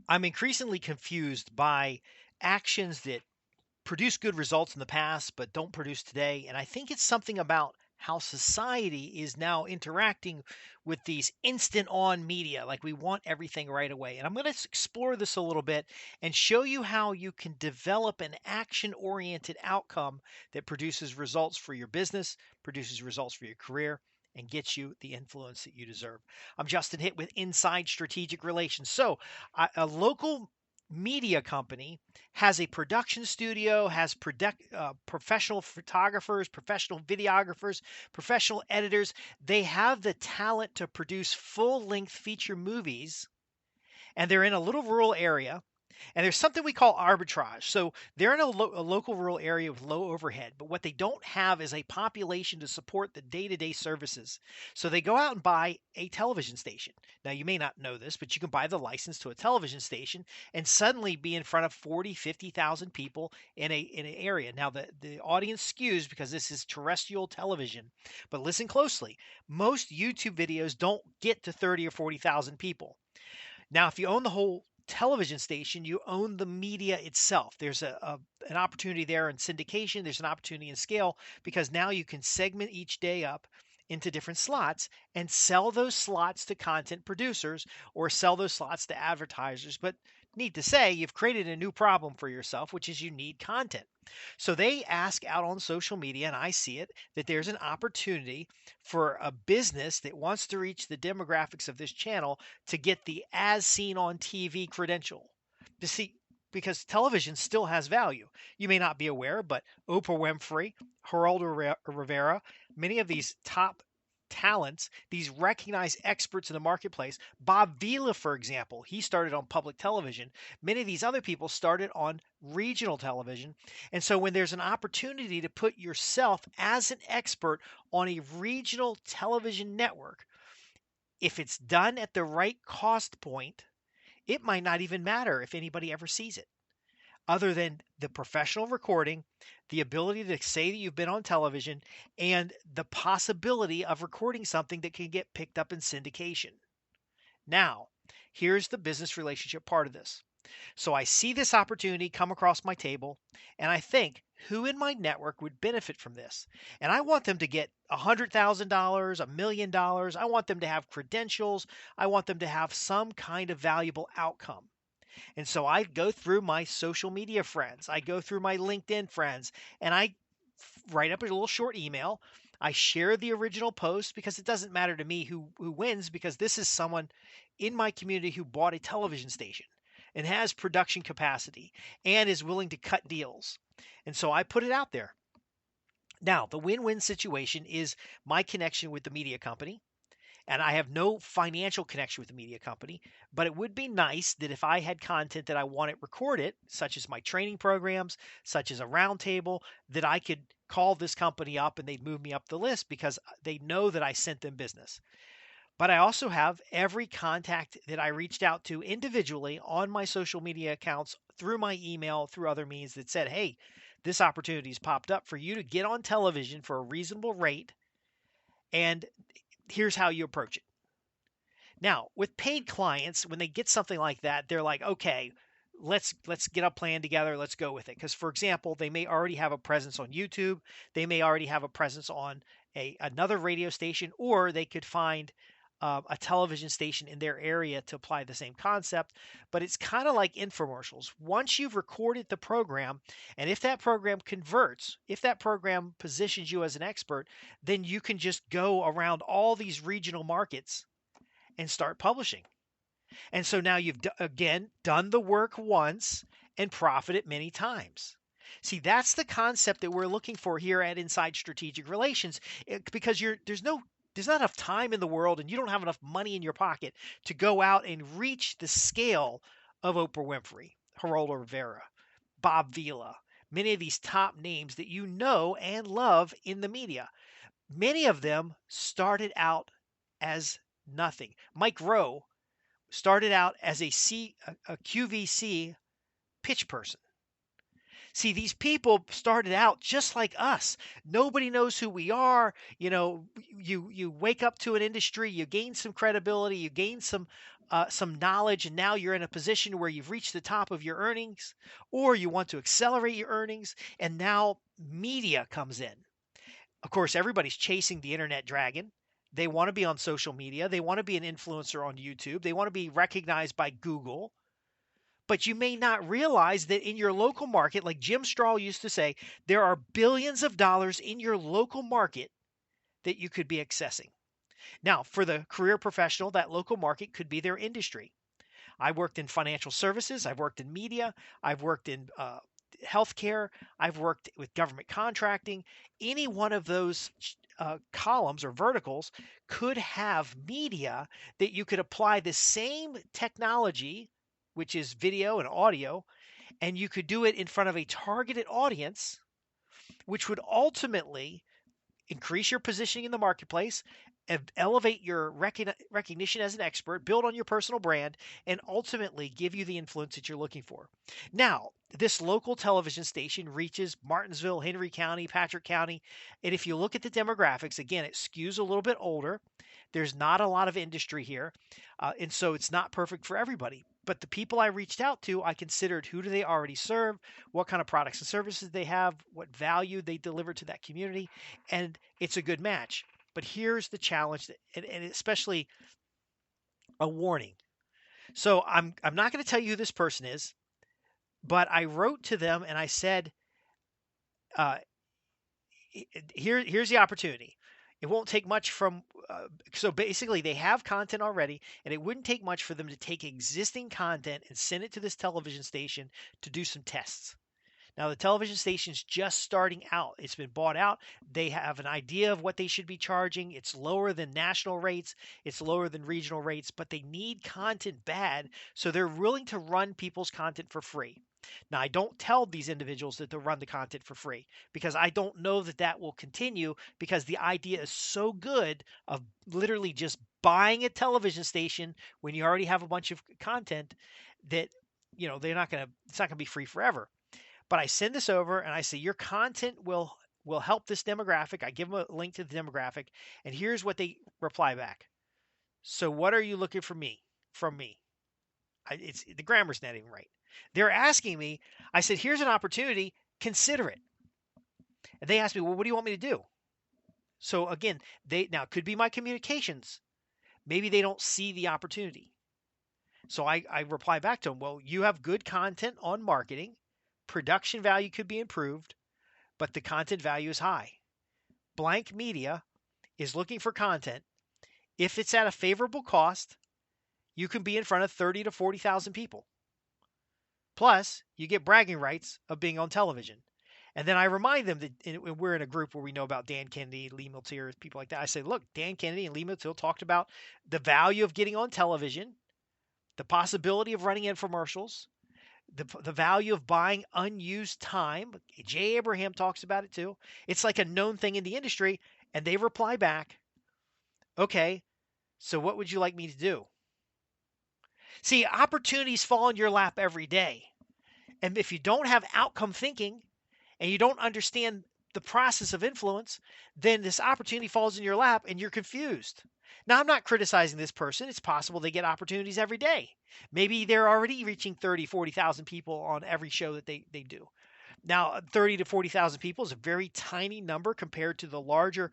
I'm increasingly confused by actions that produce good results in the past but don't produce today. And I think it's something about how society is now interacting with these instant on media. Like we want everything right away. And I'm going to explore this a little bit and show you how you can develop an action oriented outcome that produces results for your business, produces results for your career, and gets you the influence that you deserve. I'm Justin Hitt with Inside Strategic Relations. So, a local media company has a production studio, has professional photographers, professional videographers, professional editors. They have the talent to produce full length feature movies, and they're in a little rural area. And there's something we call arbitrage. So they're in a local rural area with low overhead, but what they don't have is a population to support the day to day services. So they go out and buy a television station. Now, you may not know this, but you can buy the license to a television station and suddenly be in front of 40, 50,000 people in an area. Now, the audience skews because this is terrestrial television, but listen closely. Most YouTube videos don't get to 30 or 40,000 people. Now, if you own the whole television station, you own the media itself. There's an opportunity there in syndication. There's an opportunity in scale because now you can segment each day up into different slots and sell those slots to content producers or sell those slots to advertisers. But need to say, you've created a new problem for yourself, which is you need content. So they ask out on social media, and I see it, that there's an opportunity for a business that wants to reach the demographics of this channel to get the as seen on TV credential. To see, because television still has value. You may not be aware, but Oprah Winfrey, Geraldo Rivera, many of these top talents, these recognized experts in the marketplace. Bob Vila, for example, he started on public television. Many of these other people started on regional television. And so when there's an opportunity to put yourself as an expert on a regional television network, if it's done at the right cost point, it might not even matter if anybody ever sees it, other than the professional recording, the ability to say that you've been on television, and the possibility of recording something that can get picked up in syndication. Now, here's the business relationship part of this. So I see this opportunity come across my table, and I think, who in my network would benefit from this? And I want them to get $100,000, $1 million. I want them to have credentials. I want them to have some kind of valuable outcome. And so I go through my social media friends, I go through my LinkedIn friends, and I write up a little short email. I share the original post because it doesn't matter to me who wins, because this is someone in my community who bought a television station and has production capacity and is willing to cut deals. And so I put it out there. Now, the win-win situation is my connection with the media company, and I have no financial connection with the media company, but it would be nice that if I had content that I wanted recorded, such as my training programs, such as a roundtable, that I could call this company up and they'd move me up the list because they know that I sent them business. But I also have every contact that I reached out to individually on my social media accounts, through my email, through other means, that said, hey, this opportunity's popped up for you to get on television for a reasonable rate, and here's how you approach it. Now, with paid clients, when they get something like that, they're like, okay, let's get a plan together. Let's go with it. Because, for example, they may already have a presence on YouTube. They may already have a presence on another radio station, or they could find a television station in their area to apply the same concept. But it's kind of like infomercials. Once you've recorded the program, and if that program converts, if that program positions you as an expert, then you can just go around all these regional markets and start publishing. And so now you've again done the work once and profited many times. See, that's the concept that we're looking for here at Inside Strategic Relations, because there's not enough time in the world and you don't have enough money in your pocket to go out and reach the scale of Oprah Winfrey, Geraldo Rivera, Bob Vila, many of these top names that you know and love in the media. Many of them started out as nothing. Mike Rowe started out as a QVC pitch person. See, these people started out just like us. Nobody knows who we are. You wake up to an industry, you gain some credibility, you gain some knowledge, and now you're in a position where you've reached the top of your earnings, or you want to accelerate your earnings, and now media comes in. Of course, everybody's chasing the internet dragon. They want to be on social media. They want to be an influencer on YouTube. They want to be recognized by Google. But you may not realize that in your local market, like Jim Straw used to say, there are billions of dollars in your local market that you could be accessing. Now, for the career professional, that local market could be their industry. I worked in financial services, I've worked in media, I've worked in healthcare, I've worked with government contracting. Any one of those columns or verticals could have media that you could apply the same technology, which is video and audio, and you could do it in front of a targeted audience, which would ultimately increase your positioning in the marketplace, elevate your recognition as an expert, build on your personal brand, and ultimately give you the influence that you're looking for. Now, this local television station reaches Martinsville, Henry County, Patrick County, and if you look at the demographics, again, it skews a little bit older. There's not a lot of industry here, and so it's not perfect for everybody. But the people I reached out to, I considered who do they already serve, what kind of products and services they have, what value they deliver to that community, and it's a good match. But here's the challenge, and especially a warning. So I'm not going to tell you who this person is, but I wrote to them and I said, uh, here's the opportunity. It won't take much from so basically they have content already, and it wouldn't take much for them to take existing content and send it to this television station to do some tests. Now, the television station's just starting out. It's been bought out. They have an idea of what they should be charging. It's lower than national rates, it's lower than regional rates, but they need content bad, so they're willing to run people's content for free. Now, I don't tell these individuals that they'll run the content for free because I don't know that that will continue because the idea is so good of literally just buying a television station when you already have a bunch of content that they're not going to it's not going to be free forever. But I send this over and I say your content will help this demographic. I give them a link to the demographic, and here's what they reply back. So what are you looking for me from me? It's the grammar's not even right. They're asking me. I said, here's an opportunity. Consider it. And they asked me, well, what do you want me to do? So again, they now it could be my communications. Maybe they don't see the opportunity. So I reply back to them, well, you have good content on marketing. Production value could be improved, but the content value is high. Blank Media is looking for content. If it's at a favorable cost, you can be in front of 30 to 40,000 people. Plus, you get bragging rights of being on television. And then I remind them that we're in a group where we know about Dan Kennedy, Lee Miltier, people like that. I say, look, Dan Kennedy and Lee Miltier talked about the value of getting on television, the possibility of running infomercials, the value of buying unused time. Jay Abraham talks about it too. It's like a known thing in the industry. And they reply back, okay, so what would you like me to do? See, opportunities fall in your lap every day. And if you don't have outcome thinking and you don't understand the process of influence, then this opportunity falls in your lap and you're confused. Now, I'm not criticizing this person. It's possible they get opportunities every day. Maybe they're already reaching 30, 40,000 people on every show that they do. Now, 30 to 40,000 people is a very tiny number compared to the larger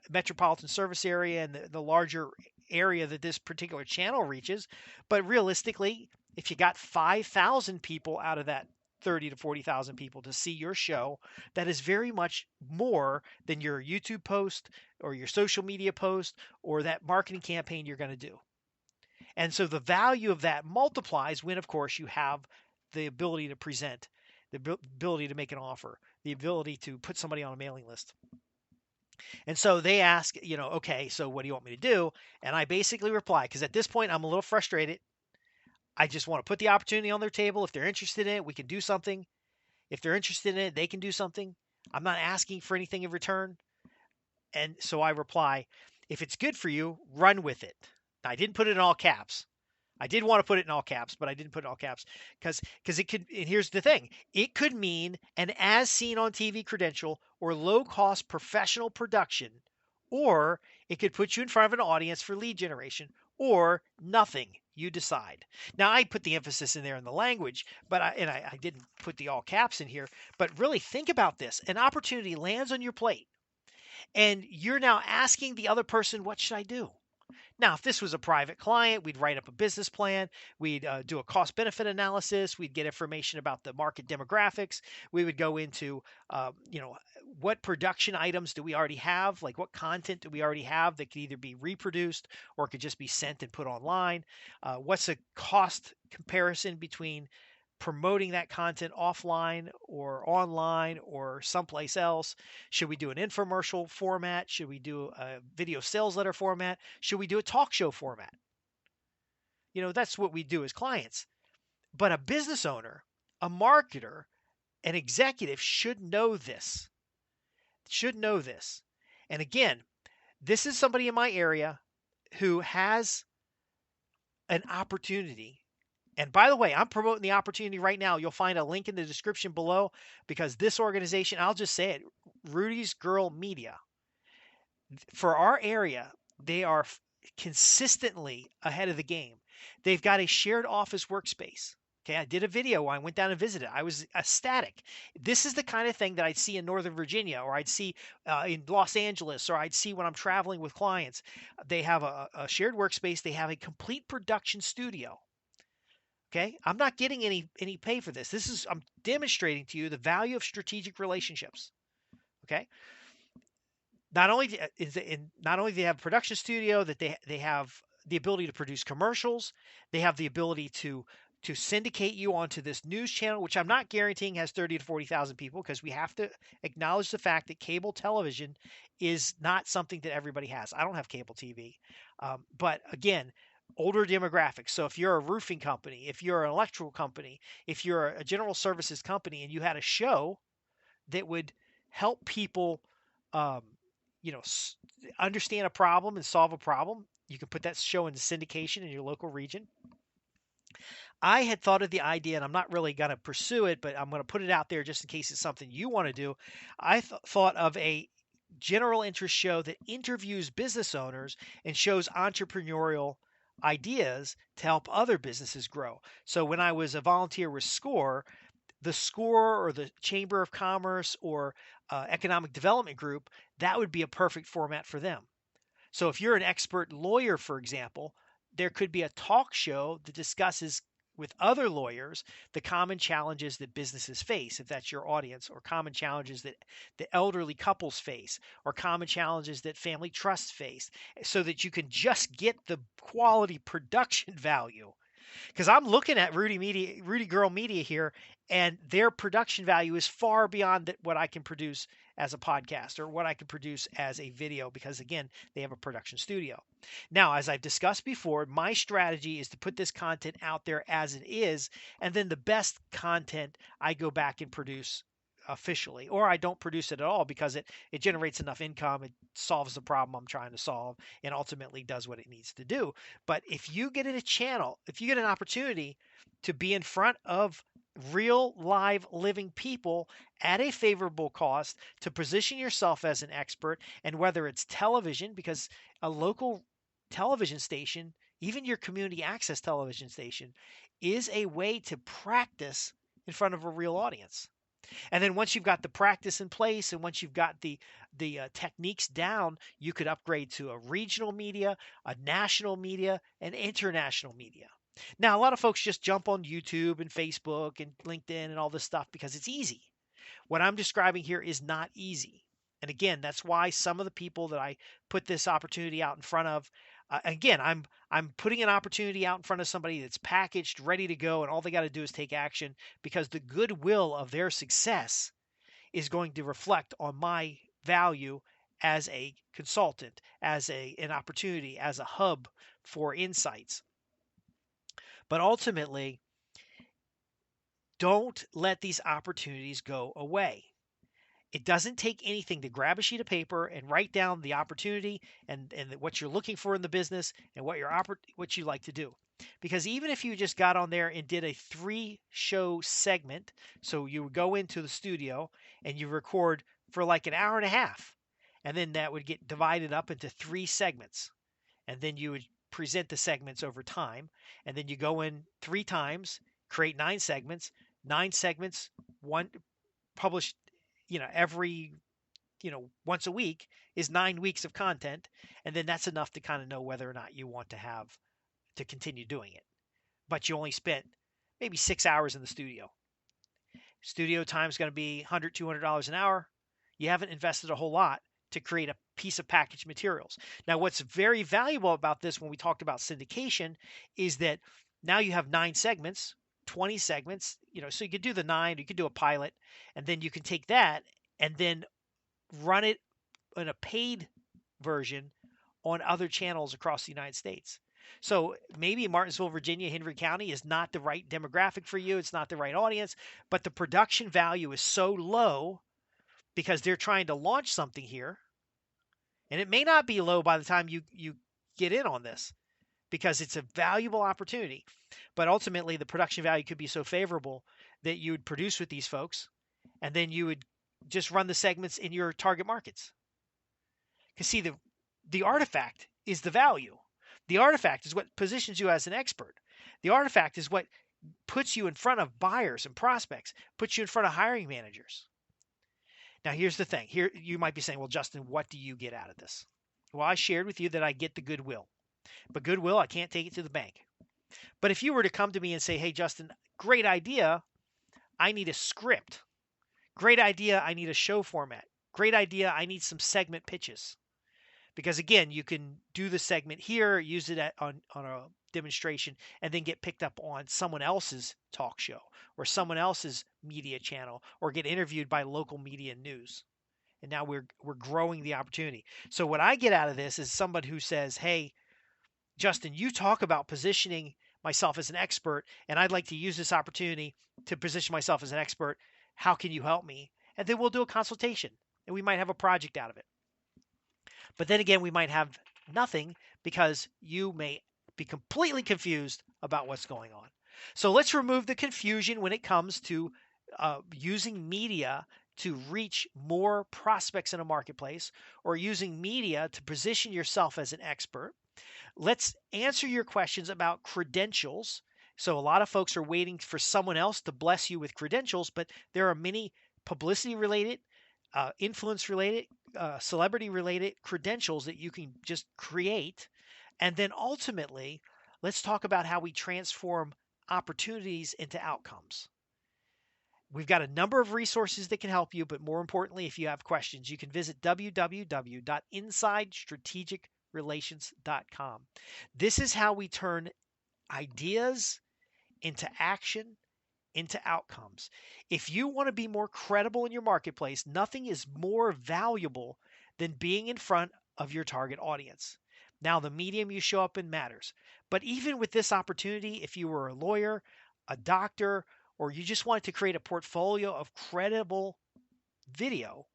metropolitan service area and the larger area that this particular channel reaches. But realistically, if you got 5,000 people out of that 30 to 40,000 people to see your show, that is very much more than your YouTube post or your social media post or that marketing campaign you're going to do. And so the value of that multiplies when, of course, you have the ability to present, the ability to make an offer, the ability to put somebody on a mailing list. And so they ask, okay, so what do you want me to do? And I basically reply, because at this point I'm a little frustrated. I just want to put the opportunity on their table. If they're interested in it, we can do something. If they're interested in it, they can do something. I'm not asking for anything in return. And so I reply, if it's good for you, run with it. Now, I didn't put it in all caps. I did want to put it in all caps, but I didn't put it in all caps because it could. And here's the thing: it could mean an as seen on TV credential or low cost professional production, or it could put you in front of an audience for lead generation, or nothing. You decide. Now I put the emphasis in there in the language, but I didn't put the all caps in here. But really think about this: an opportunity lands on your plate, and you're now asking the other person, "What should I do?" Now, if this was a private client, we'd write up a business plan. We'd do a cost benefit analysis. We'd get information about the market demographics. We would go into, what production items do we already have? Like what content do we already have that could either be reproduced or could just be sent and put online? What's a cost comparison between promoting that content offline or online or someplace else? Should we do an infomercial format? Should we do a video sales letter format? Should we do a talk show format? That's what we do as clients. But a business owner, a marketer, an executive should know this. Should know this. And again, this is somebody in my area who has an opportunity. And by the way, I'm promoting the opportunity right now. You'll find a link in the description below because this organization, I'll just say it, Rudy's Girl Media, for our area, they are consistently ahead of the game. They've got a shared office workspace. Okay, I did a video. I went down and visited. I was ecstatic. This is the kind of thing that I'd see in Northern Virginia, or I'd see in Los Angeles, or I'd see when I'm traveling with clients. They have a shared workspace. They have a complete production studio. Okay, I'm not getting any pay for this. I'm demonstrating to you the value of strategic relationships. Okay, not only do they have a production studio, that they have the ability to produce commercials. They have the ability to syndicate you onto this news channel, which I'm not guaranteeing has 30 to 40,000 people, because we have to acknowledge the fact that cable television is not something that everybody has. I don't have cable TV, but again, older demographics. So if you're a roofing company, if you're an electrical company, if you're a general services company, and you had a show that would help people, um, you know, understand a problem and solve a problem, you can put that show into syndication in your local region. I had thought of the idea, and I'm not really going to pursue it, but I'm going to put it out there just in case it's something you want to do. I thought of a general interest show that interviews business owners and shows entrepreneurial ideas to help other businesses grow. So when I was a volunteer with SCORE, the SCORE or the Chamber of Commerce or Economic Development Group, that would be a perfect format for them. So if you're an expert lawyer, for example, there could be a talk show that discusses with other lawyers the common challenges that businesses face, if that's your audience, or common challenges that the elderly couples face, or common challenges that family trusts face, so that you can just get the quality production value. Because I'm looking at Rudy Girl Media here, and their production value is far beyond what I can produce as a podcast or what I can produce as a video, because again, they have a production studio. Now, as I've discussed before, my strategy is to put this content out there as it is, and then the best content I go back and produce officially, or I don't produce it at all, because it generates enough income, it solves the problem I'm trying to solve, and ultimately does what it needs to do. But if you get in a channel, if you get an opportunity to be in front of real live living people at a favorable cost, to position yourself as an expert, and whether it's television, because a local television station, even your community access television station, is a way to practice in front of a real audience. And then once you've got the practice in place, and once you've got the techniques down, you could upgrade to a regional media, a national media, and international media. Now, a lot of folks just jump on YouTube and Facebook and LinkedIn and all this stuff because it's easy. What I'm describing here is not easy. And again, that's why some of the people that I put this opportunity out in front of, again, I'm putting an opportunity out in front of somebody that's packaged, ready to go, and all they got to do is take action, because the goodwill of their success is going to reflect on my value as a consultant, as an opportunity, as a hub for insights. But ultimately, don't let these opportunities go away. It doesn't take anything to grab a sheet of paper and write down the opportunity and what you're looking for in the business, and what you like to do. Because even if you just got on there and did a 3 show segment, so you would go into the studio and you record for like an hour and a half, and then that would get divided up into 3 segments, and then you would present the segments over time, and then you go in 3 times, create 9 segments, 9 segments, one published, every, once a week is 9 weeks of content, and then that's enough to kind of know whether or not you want to have to continue doing it. But you only spent maybe 6 hours in the studio. Studio time is going to be $100, $200 an hour. You haven't invested a whole lot to create a piece of packaged materials. Now, what's very valuable about this when we talked about syndication is that now you have 9 segments, 20 segments, so you could do the 9, you could do a pilot, and then you can take that and then run it in a paid version on other channels across the United States. So maybe Martinsville, Virginia, Henry County is not the right demographic for you. It's not the right audience, but the production value is so low because they're trying to launch something here. And it may not be low by the time you get in on this because it's a valuable opportunity. But ultimately, the production value could be so favorable that you would produce with these folks and then you would just run the segments in your target markets. Because see, the artifact is the value. The artifact is what positions you as an expert. The artifact is what puts you in front of buyers and prospects, puts you in front of hiring managers. Now, here's the thing. Here you might be saying, well, Justin, what do you get out of this? Well, I shared with you that I get the goodwill. But goodwill, I can't take it to the bank. But if you were to come to me and say, hey, Justin, great idea. I need a script. Great idea. I need a show format. Great idea. I need some segment pitches. Because again, you can do the segment here, use it on a demonstration, and then get picked up on someone else's talk show or someone else's media channel or get interviewed by local media news. And now we're growing the opportunity. So what I get out of this is somebody who says, hey, Justin, you talk about positioning myself as an expert, and I'd like to use this opportunity to position myself as an expert. How can you help me? And then we'll do a consultation, and we might have a project out of it. But then again, we might have nothing because you may be completely confused about what's going on. So let's remove the confusion when it comes to using media to reach more prospects in a marketplace or using media to position yourself as an expert. Let's answer your questions about credentials. So a lot of folks are waiting for someone else to bless you with credentials, but there are many publicity related, influence related, celebrity related credentials that you can just create. And then ultimately, let's talk about how we transform opportunities into outcomes. We've got a number of resources that can help you, but more importantly, if you have questions, you can visit www.insidestrategicrelations.com. This is how we turn ideas into action, into outcomes. If you want to be more credible in your marketplace, nothing is more valuable than being in front of your target audience. Now, the medium you show up in matters. But even with this opportunity, if you were a lawyer, a doctor, or you just wanted to create a portfolio of credible video,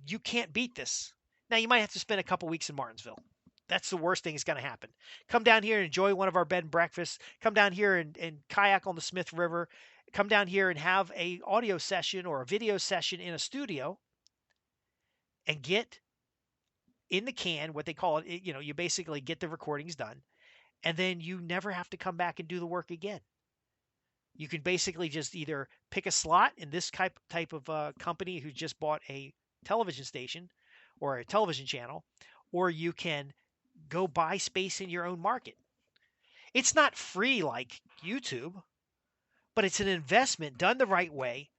you can't beat this. Now, you might have to spend a couple weeks in Martinsville. That's the worst thing that's going to happen. Come down here and enjoy one of our bed and breakfasts. Come down here and kayak on the Smith River. Come down here and have a audio session or a video session in a studio and get in the can, what they call it, you basically get the recordings done, and then you never have to come back and do the work again. You can basically just either pick a slot in this type of company who just bought a television station or a television channel, or you can go buy space in your own market. It's not free like YouTube, but it's an investment done the right way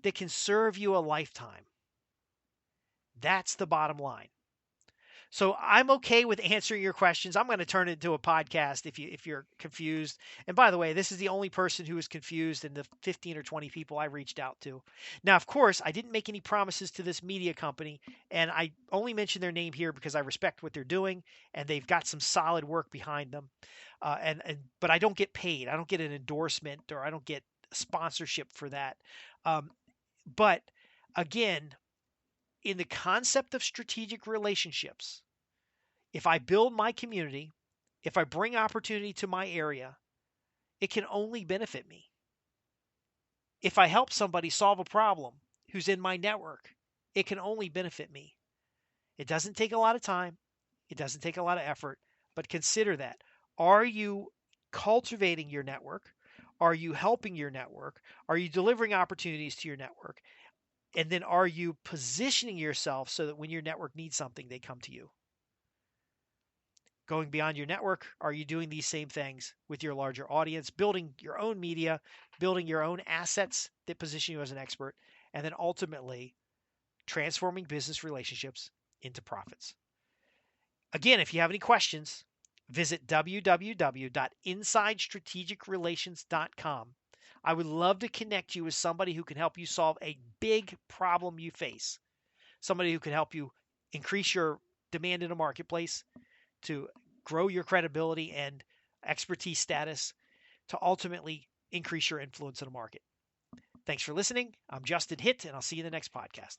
that can serve you a lifetime. That's the bottom line. So I'm okay with answering your questions. I'm going to turn it into a podcast if you're confused. And by the way, this is the only person who is confused in the 15 or 20 people I reached out to. Now, of course, I didn't make any promises to this media company, and I only mention their name here because I respect what they're doing, and they've got some solid work behind them. But I don't get paid. I don't get an endorsement, or I don't get sponsorship for that. But again, in the concept of strategic relationships, if I build my community If I bring opportunity to my area, it can only benefit me. If I help somebody solve a problem who's in my network, it can only benefit me. It doesn't take a lot of time, it doesn't take a lot of effort, but consider that. Are you cultivating your network? Are you helping your network? Are you delivering opportunities to your network? And then are you positioning yourself so that when your network needs something, they come to you? Going beyond your network, are you doing these same things with your larger audience, building your own media, building your own assets that position you as an expert, and then ultimately transforming business relationships into profits? Again, if you have any questions, visit www.insidestrategicrelations.com. I would love to connect you with somebody who can help you solve a big problem you face, somebody who can help you increase your demand in a marketplace, to grow your credibility and expertise status, to ultimately increase your influence in the market. Thanks for listening. I'm Justin Hitt, and I'll see you in the next podcast.